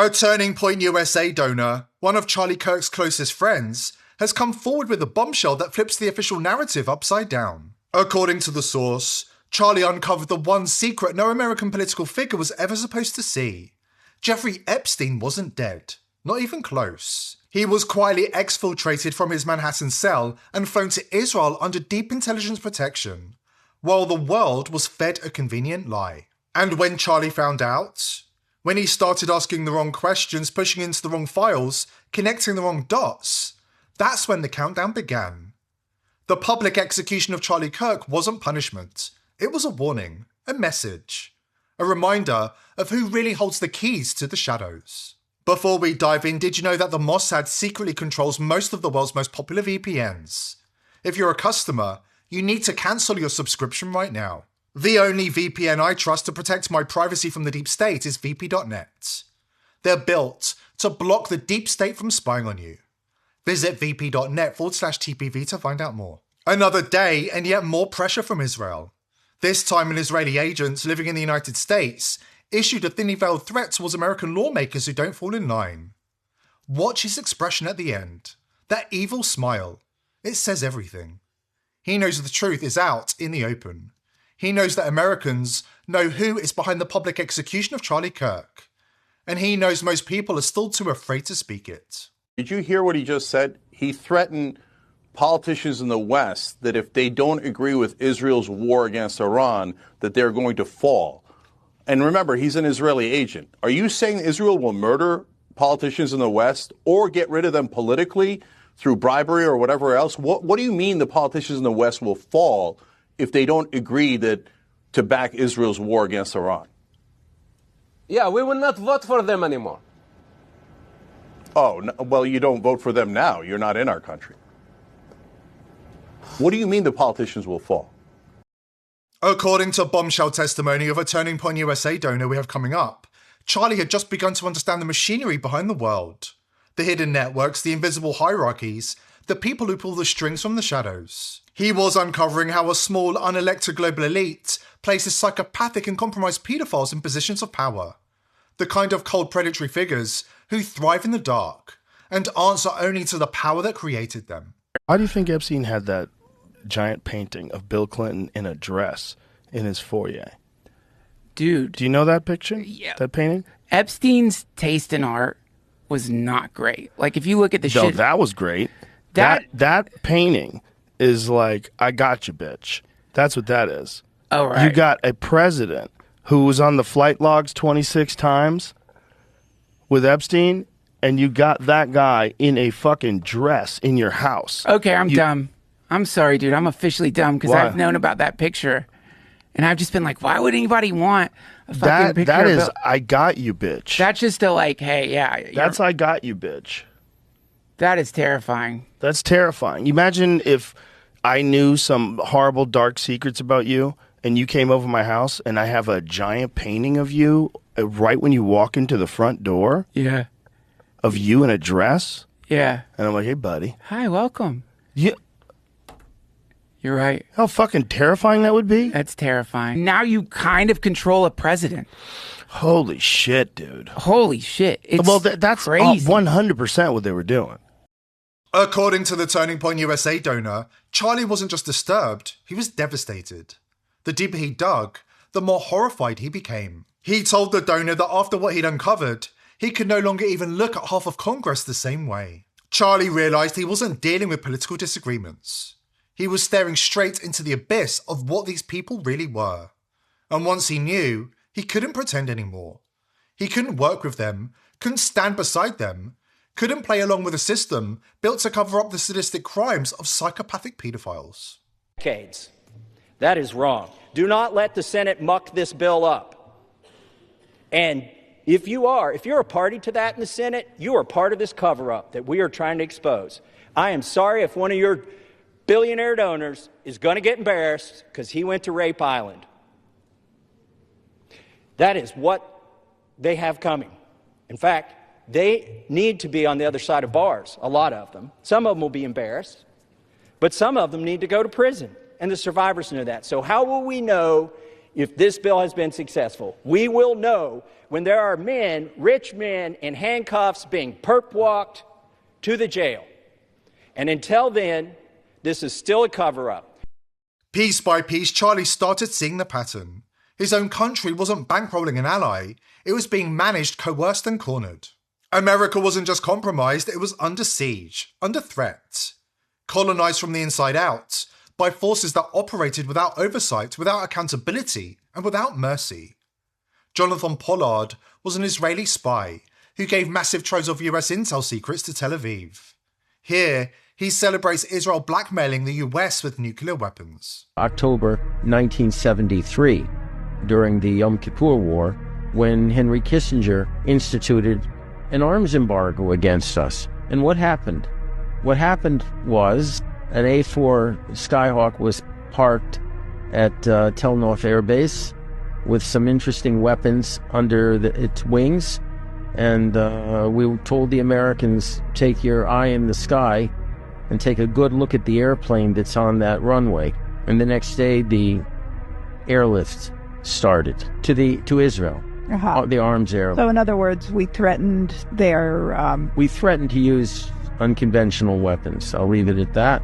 A Turning Point USA donor, one of Charlie Kirk's closest friends, has come forward with a bombshell that flips the official narrative upside down. According to the source, Charlie uncovered the one secret no American political figure was ever supposed to see. Jeffrey Epstein wasn't dead. Not even close. He was quietly exfiltrated from his Manhattan cell and flown to Israel under deep intelligence protection, while the world was fed a convenient lie. And when Charlie found out, when he started asking the wrong questions, pushing into the wrong files, connecting the wrong dots, that's when the countdown began. The public execution of Charlie Kirk wasn't punishment. It was a warning, a message, a reminder of who really holds the keys to the shadows. Before we dive in, did you know that the Mossad secretly controls most of the world's most popular VPNs? If you're a customer, you need to cancel your subscription right now. The only VPN I trust to protect my privacy from the deep state is VP.net. They're built to block the deep state from spying on you. Visit vp.net/TPV to find out more. Another day and yet more pressure from Israel. This time an Israeli agent living in the United States issued a thinly veiled threat towards American lawmakers who don't fall in line. Watch his expression at the end. That evil smile. It says everything. He knows the truth is out in the open. He knows that Americans know who is behind the public execution of Charlie Kirk. And he knows most people are still too afraid to speak it. Did you hear what he just said? He threatened politicians in the West that if they don't agree with Israel's war against Iran, that they're going to fall. And remember, he's an Israeli agent. Are you saying Israel will murder politicians in the West or get rid of them politically through bribery or whatever else? What do you mean the politicians in the West will fall if they don't agree to back Israel's war against Iran? Yeah, we will not vote for them anymore. Oh, well, you don't vote for them now. You're not in our country. What do you mean the politicians will fall? According to bombshell testimony of a Turning Point USA donor we have coming up, Charlie had just begun to understand the machinery behind the world. The hidden networks, the invisible hierarchies, the people who pull the strings from the shadows. He was uncovering how a small, unelected global elite places psychopathic and compromised pedophiles in positions of power. The kind of cold predatory figures who thrive in the dark and answer only to the power that created them. Why do you think Epstein had that giant painting of Bill Clinton in a dress in his foyer? Dude. Do you know that picture? Yeah. That painting? Epstein's taste in art was not great. Like, if you look at the No, shit... that was great. That painting is like, I got you, bitch. That's what that is. Oh, right. You got a president who was on the flight logs 26 times with Epstein, and you got that guy in a fucking dress in your house. Okay, I'm dumb. I'm sorry, dude. I'm officially dumb because I've known about that picture. And I've just been like, why would anybody want a fucking picture that of is, Bill? I got you, bitch. That's just a like, hey, yeah. That's I got you, bitch. That is terrifying. That's terrifying. Imagine if I knew some horrible dark secrets about you and you came over my house and I have a giant painting of you right when you walk into the front door. Yeah. Of you in a dress. Yeah. And I'm like, hey, buddy. Hi, welcome. Yeah. You're right. How fucking terrifying that would be? That's terrifying. Now you kind of control a president. Holy shit, dude. Holy shit. It's that's crazy. 100% what they were doing. According to the Turning Point USA donor, Charlie wasn't just disturbed, he was devastated. The deeper he dug, the more horrified he became. He told the donor that after what he'd uncovered, he could no longer even look at half of Congress the same way. Charlie realised he wasn't dealing with political disagreements. He was staring straight into the abyss of what these people really were. And once he knew, he couldn't pretend anymore. He couldn't work with them, couldn't stand beside them, couldn't play along with a system built to cover up the sadistic crimes of psychopathic pedophiles. Decades. That is wrong. Do not let the Senate muck this bill up. And if you're a party to that in the Senate, you are part of this cover-up that we are trying to expose. I am sorry if one of your billionaire donors is going to get embarrassed because he went to Rape Island. That is what they have coming. In fact, they need to be on the other side of bars, a lot of them. Some of them will be embarrassed, but some of them need to go to prison, and the survivors know that. So how will we know if this bill has been successful. We will know when there are men, rich men, in handcuffs being perp walked to the jail. And until then, this is still a cover-up. Piece by piece, Charlie started seeing the pattern. His own country wasn't bankrolling an ally, it was being managed, coerced and cornered. America wasn't just compromised, it was under siege, under threat. Colonized from the inside out, by forces that operated without oversight, without accountability, and without mercy. Jonathan Pollard was an Israeli spy who gave massive troves of US intel secrets to Tel Aviv. Here, he celebrates Israel blackmailing the US with nuclear weapons. October 1973, during the Yom Kippur War, when Henry Kissinger instituted an arms embargo against us. And what happened? What happened was an A-4 Skyhawk was parked at Tel Nof Air Base with some interesting weapons under its wings. And we told the Americans, take your eye in the sky and take a good look at the airplane that's on that runway. And the next day, the airlift started to Israel, the arms airlift. So in other words, we threatened their... We threatened to use unconventional weapons. I'll leave it at that.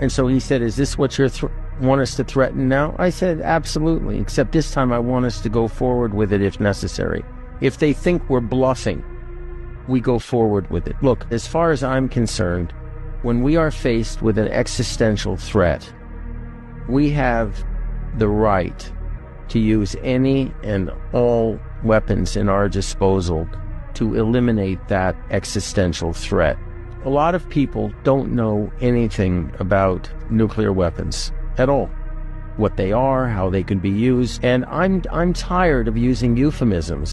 And so he said, is this what you want us to threaten now? I said, absolutely, except this time I want us to go forward with it if necessary. If they think we're bluffing, we go forward with it. Look, as far as I'm concerned, when we are faced with an existential threat, we have the right to use any and all weapons in our disposal to eliminate that existential threat. A lot of people don't know anything about nuclear weapons at all. What they are, how they can be used, and I'm tired of using euphemisms.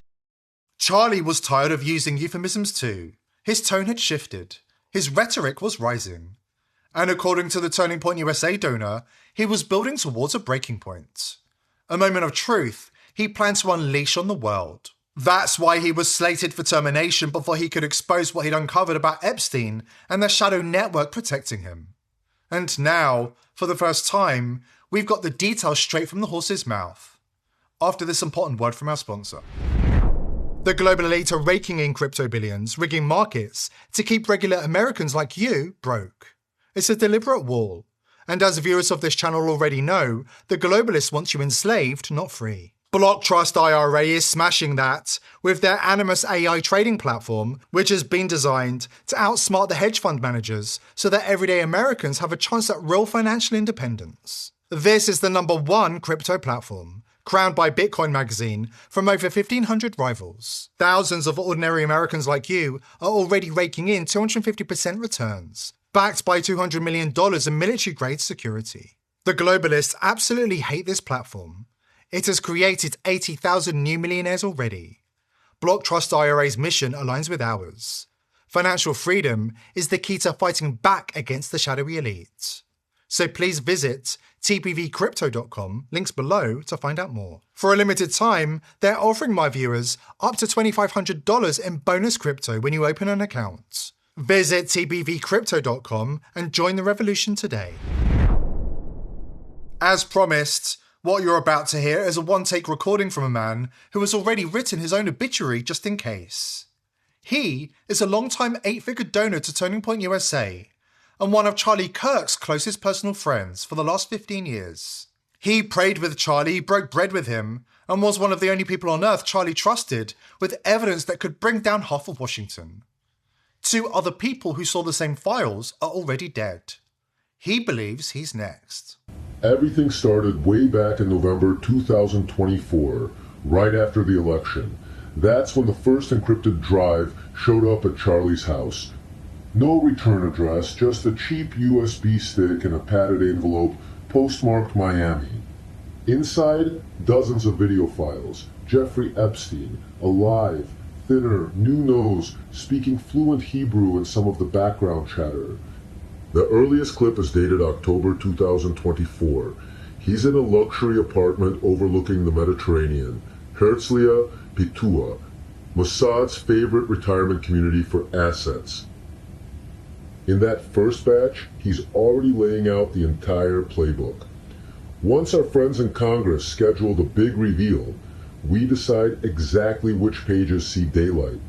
Charlie was tired of using euphemisms too. His tone had shifted. His rhetoric was rising. And according to the Turning Point USA donor, he was building towards a breaking point. A moment of truth he planned to unleash on the world. That's why he was slated for termination before he could expose what he'd uncovered about Epstein and the shadow network protecting him. And now, for the first time, we've got the details straight from the horse's mouth. After this important word from our sponsor. The global elite are raking in crypto billions, rigging markets to keep regular Americans like you broke. It's a deliberate wall. And as viewers of this channel already know, the globalists want you enslaved, not free. BlockTrust IRA is smashing that with their Animus AI trading platform, which has been designed to outsmart the hedge fund managers so that everyday Americans have a chance at real financial independence. This is the #1 crypto platform, crowned by Bitcoin Magazine from over 1,500 rivals. Thousands of ordinary Americans like you are already raking in 250% returns, backed by $200 million in military-grade security. The globalists absolutely hate this platform. It has created 80,000 new millionaires already. BlockTrust IRA's mission aligns with ours. Financial freedom is the key to fighting back against the shadowy elite. So please visit tpvcrypto.com, links below, to find out more. For a limited time, they're offering my viewers up to $2,500 in bonus crypto when you open an account. Visit tpvcrypto.com and join the revolution today. As promised, what you're about to hear is a one-take recording from a man who has already written his own obituary just in case. He is a long-time 8-figure donor to Turning Point USA and one of Charlie Kirk's closest personal friends for the last 15 years. He prayed with Charlie, broke bread with him, and was one of the only people on earth Charlie trusted with evidence that could bring down half of Washington. 2 other people who saw the same files are already dead. He believes he's next. Everything started way back in November 2024, right after the election. That's when the first encrypted drive showed up at Charlie's house. No return address, just a cheap USB stick in a padded envelope postmarked Miami. Inside, dozens of video files. Jeffrey Epstein, alive, thinner, new nose, speaking fluent Hebrew in some of the background chatter. The earliest clip is dated October 2024. He's in a luxury apartment overlooking the Mediterranean, Herzliya Pitua, Mossad's favorite retirement community for assets. In that first batch, he's already laying out the entire playbook. Once our friends in Congress schedule the big reveal, we decide exactly which pages see daylight.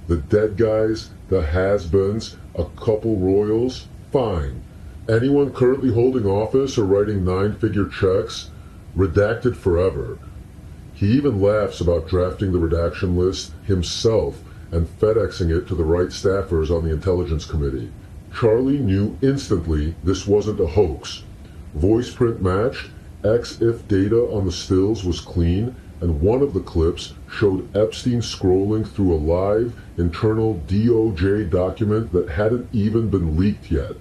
The dead guys, the has-beens, a couple royals, fine. Anyone currently holding office or writing 9-figure checks, redacted forever. He even laughs about drafting the redaction list himself and FedExing it to the right staffers on the Intelligence Committee. Charlie knew instantly this wasn't a hoax. Voice print matched, EXIF data on the stills was clean, and one of the clips showed Epstein scrolling through a live, internal DOJ document that hadn't even been leaked yet.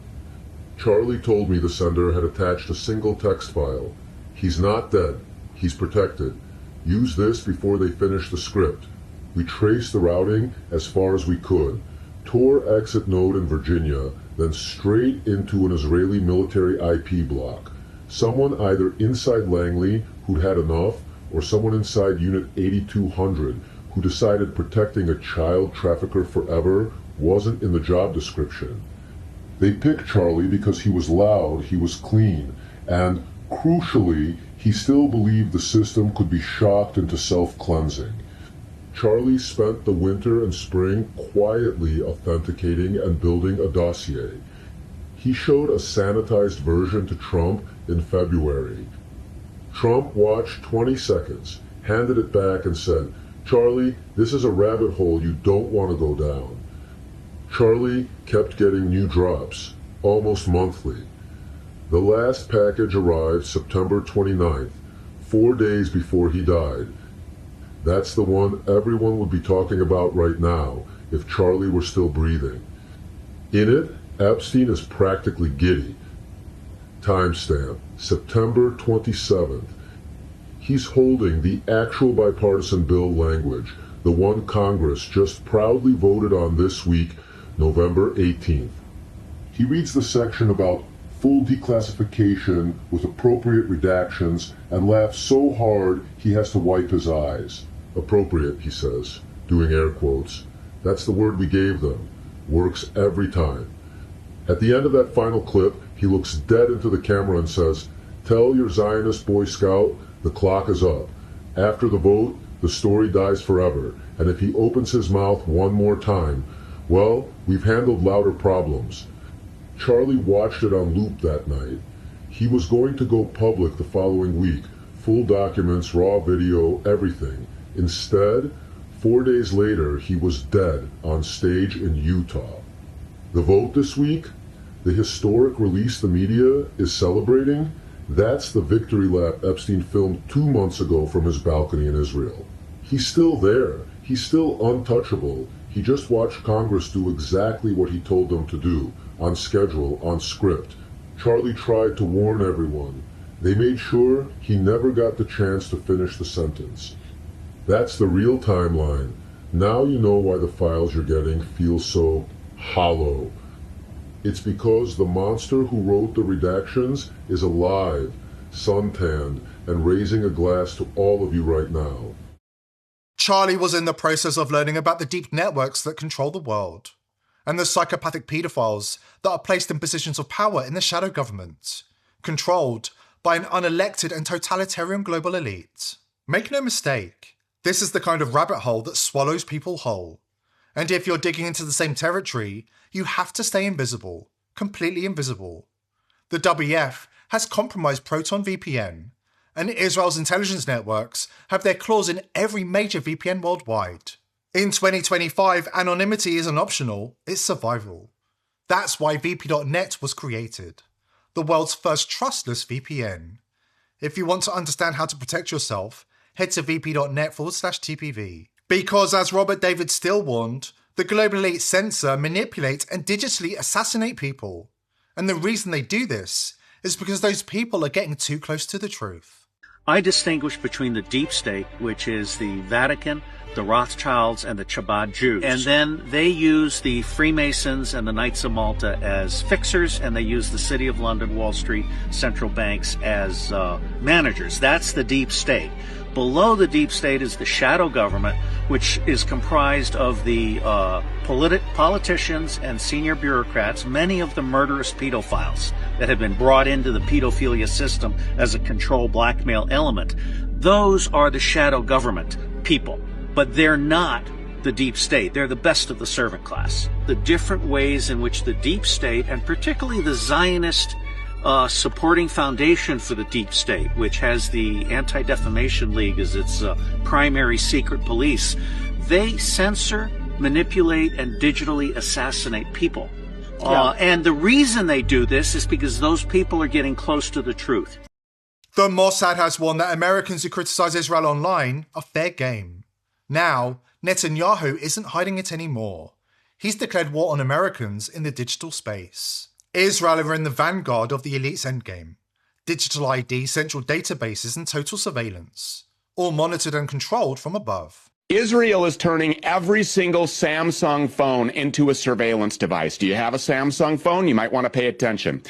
Charlie told me the sender had attached a single text file. He's not dead. He's protected. Use this before they finish the script. We traced the routing as far as we could, tore exit node in Virginia, then straight into an Israeli military IP block. Someone either inside Langley who'd had enough, or someone inside Unit 8200 who decided protecting a child trafficker forever wasn't in the job description. They picked Charlie because he was loud, he was clean, and, crucially, he still believed the system could be shocked into self-cleansing. Charlie spent the winter and spring quietly authenticating and building a dossier. He showed a sanitized version to Trump in February. Trump watched 20 seconds, handed it back and said, "Charlie, this is a rabbit hole you don't want to go down." Charlie kept getting new drops, almost monthly. The last package arrived September 29th, 4 days before he died. That's the one everyone would be talking about right now if Charlie were still breathing. In it, Epstein is practically giddy. Timestamp, September 27th. He's holding the actual bipartisan bill language, the one Congress just proudly voted on this week, November 18th. He reads the section about full declassification with appropriate redactions and laughs so hard he has to wipe his eyes. Appropriate, he says, doing air quotes. That's the word we gave them. Works every time. At the end of that final clip, he looks dead into the camera and says, "Tell your Zionist Boy Scout the clock is up. After the vote, the story dies forever, and if he opens his mouth one more time, well, we've handled louder problems." Charlie watched it on loop that night. He was going to go public the following week, full documents, raw video, everything. Instead, 4 days later, he was dead on stage in Utah. The vote this week, the historic release the media is celebrating, that's the victory lap Epstein filmed 2 months ago from his balcony in Israel. He's still there. He's still untouchable. He just watched Congress do exactly what he told them to do, on schedule, on script. Charlie tried to warn everyone. They made sure he never got the chance to finish the sentence. That's the real timeline. Now you know why the files you're getting feel so hollow. It's because the monster who wrote the redactions is alive, suntanned, and raising a glass to all of you right now. Charlie was in the process of learning about the deep networks that control the world, and the psychopathic pedophiles that are placed in positions of power in the shadow government, controlled by an unelected and totalitarian global elite. Make no mistake, this is the kind of rabbit hole that swallows people whole. And if you're digging into the same territory, you have to stay invisible, completely invisible. The WF has compromised Proton VPN, and Israel's intelligence networks have their claws in every major VPN worldwide. In 2025, anonymity isn't optional, it's survival. That's why VP.net was created, the world's first trustless VPN. If you want to understand how to protect yourself, head to vp.net/TPV. Because as Robert David Steele warned, the global elite censor, manipulate, and digitally assassinate people. And the reason they do this is because those people are getting too close to the truth. I distinguish between the deep state, which is the Vatican, the Rothschilds, and the Chabad Jews. And then they use the Freemasons and the Knights of Malta as fixers, and they use the City of London, Wall Street, central banks as managers. That's the deep state. Below the deep state is the shadow government, which is comprised of the politicians and senior bureaucrats, many of them murderous pedophiles that have been brought into the pedophilia system as a control blackmail element. Those are the shadow government people, but they're not the deep state. They're the best of the servant class. The different ways in which the deep state, and particularly the Zionist supporting foundation for the deep state, which has the Anti-Defamation League as its primary secret police, they censor, manipulate, and digitally assassinate people. And the reason they do this is because those people are getting close to the truth. The Mossad has warned that Americans who criticize Israel online are fair game. Now, Netanyahu isn't hiding it anymore. He's declared war on Americans in the digital space. Israel are in the vanguard of the elite's endgame. Digital ID, central databases, and total surveillance. All monitored and controlled from above. Israel is turning every single Samsung phone into a surveillance device. Do you have a Samsung phone? You might want to pay attention.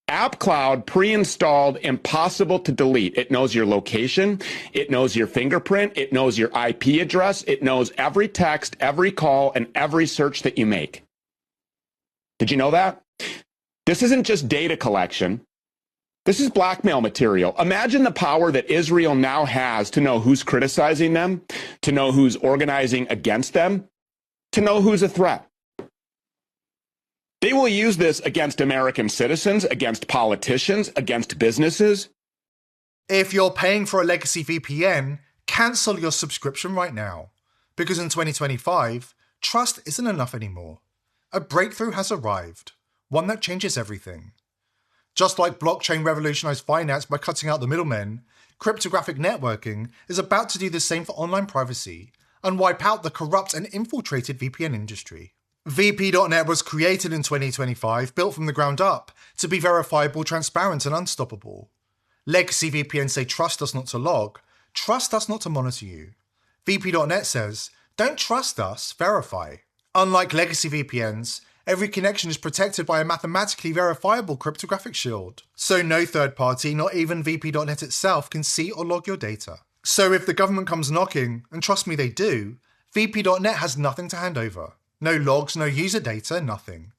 App Cloud pre-installed, impossible to delete. It knows your location. It knows your fingerprint. It knows your IP address. It knows every text, every call, and every search that you make. Did you know that? This isn't just data collection. This is blackmail material. Imagine the power that Israel now has to know who's criticizing them, to know who's organizing against them, to know who's a threat. They will use this against American citizens, against politicians, against businesses. If you're paying for a legacy VPN, cancel your subscription right now. Because in 2025, trust isn't enough anymore. A breakthrough has arrived, one that changes everything. Just like blockchain revolutionized finance by cutting out the middlemen, cryptographic networking is about to do the same for online privacy and wipe out the corrupt and infiltrated VPN industry. VP.net was created in 2025, built from the ground up, to be verifiable, transparent, and unstoppable. Legacy VPNs say trust us not to log, trust us not to monitor you. VP.net says, don't trust us, verify. Unlike legacy VPNs, every connection is protected by a mathematically verifiable cryptographic shield. So no third party, not even VP.net itself, can see or log your data. So if the government comes knocking, and trust me they do, VP.net has nothing to hand over. No logs, no user data, nothing.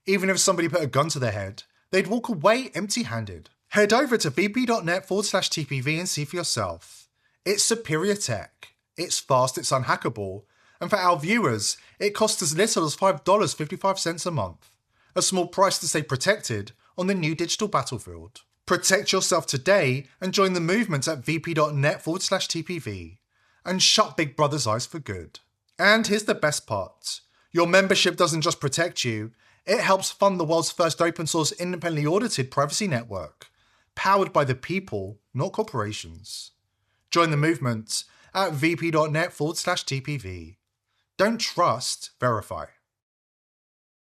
Even if somebody put a gun to their head, they'd walk away empty-handed. Head over to vp.net/TPV and see for yourself. It's superior tech, it's fast, it's unhackable, and for our viewers, it costs as little as $5.55 a month. A small price to stay protected on the new digital battlefield. Protect yourself today and join the movement at vp.net/TPV. And shut Big Brother's eyes for good. And here's the best part. Your membership doesn't just protect you, it helps fund the world's first open source independently audited privacy network, powered by the people, not corporations. Join the movement at vp.net/TPV. Don't trust, verify.